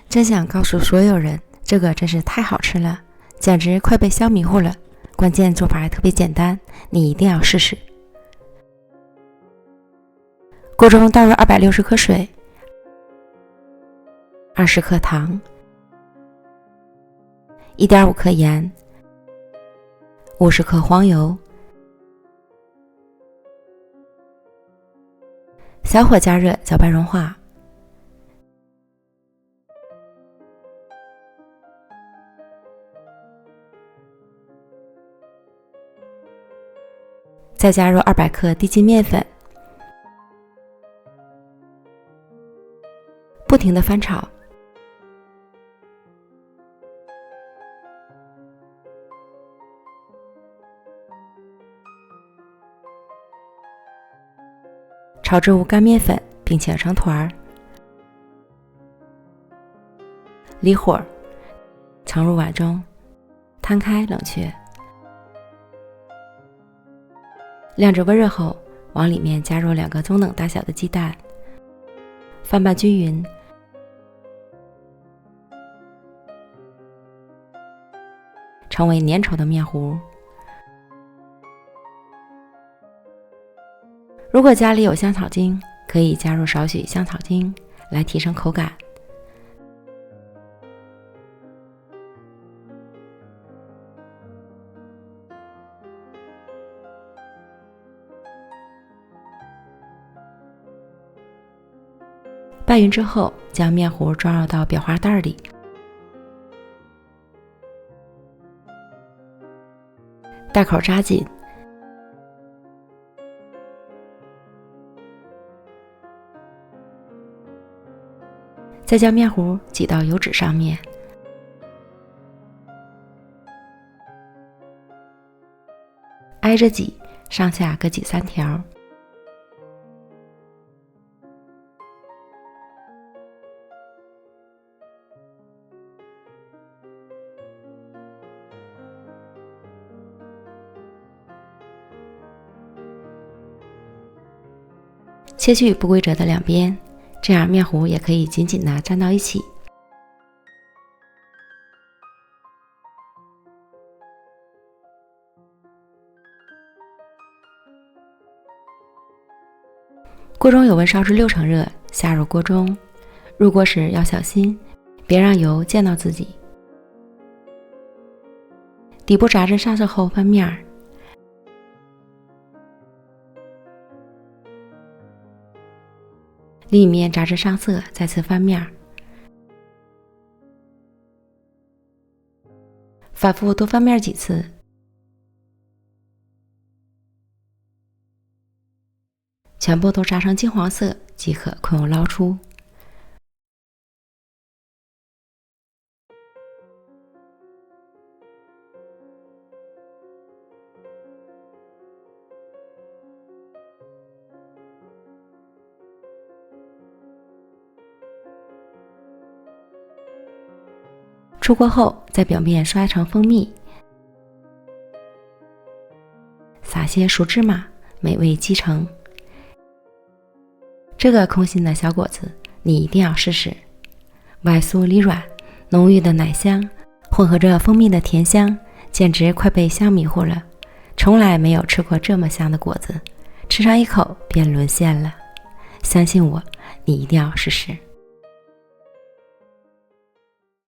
真想告诉所有人，这个真是太好吃了，简直快被香迷糊了。关键做法还特别简单，你一定要试试。锅中倒入260克水，20克糖，1.5克盐，50克黄油，小火加热，搅拌融化。再加入200克低筋面粉，不停地翻炒。炒至无干面粉，并且成团儿。离火，盛入碗中，摊开冷却。晾至温热后，往里面加入2个中等大小的鸡蛋，翻拌均匀。成为粘稠的面糊。如果家里有香草精，可以加入少许香草精来提升口感。拌匀之后，将面糊装入到裱花袋里，袋口扎紧，再将面糊挤到油纸上面，挨着挤，上下各挤3条。切去不规则的两边，这样面糊也可以紧紧地粘到一起。锅中油温烧至6成热，下入锅中。入锅时要小心，别让油溅到自己。底部炸至上色后翻面，另一面炸至上色，再次翻面，反复多翻面几次，全部都炸成金黄色即可控油捞出。出锅后，在表面刷一层蜂蜜，撒些熟芝麻，美味继承。这个空心的小果子，你一定要试试。外酥里软，浓郁的奶香混合着蜂蜜的甜香，简直快被香迷糊了。从来没有吃过这么香的果子，吃上一口便沦陷了。相信我，你一定要试试。